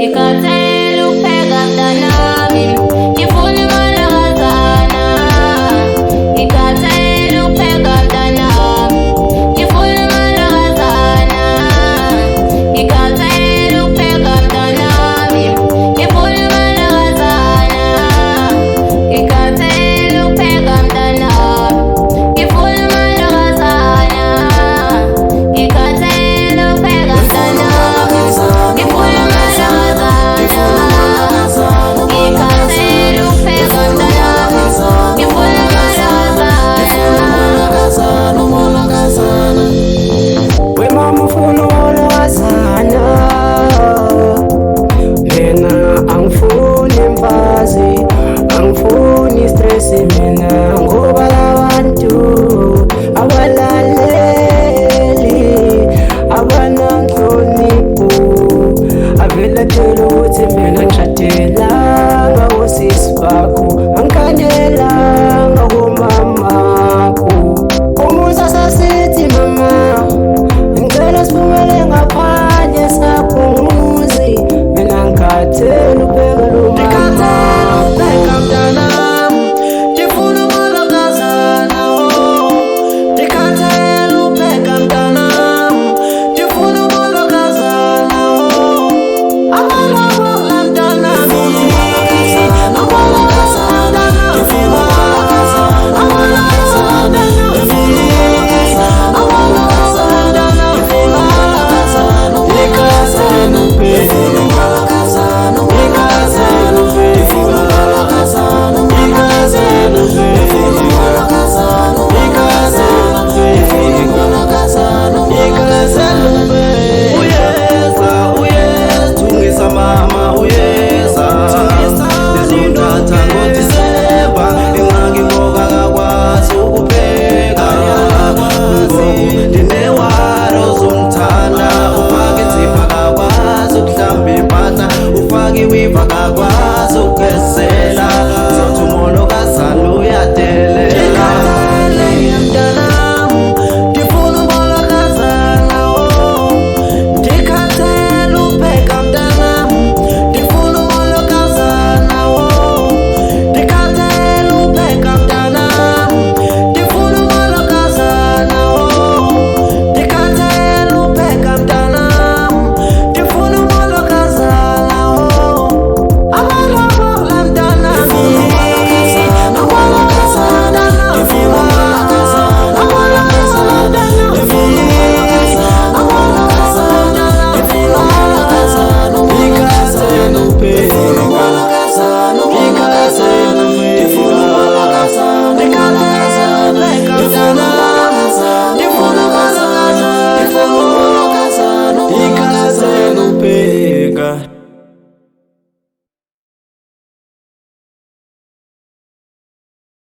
Ikatelo pega mtanami, kifuni malakazana. Ikatelo pega mtanami, kifuni malakazana. Ikatelo pega mtanami, kifuni malakazana. Ikatelo pega mtanami, kifuni malakazana. Ikatelo pega mtanami, kifuni angifuni stress mina ngoba labantu abalaleli abananhlonipho avela tshela ukuthi mina ngishadela ngawosisi bakho angikhanela.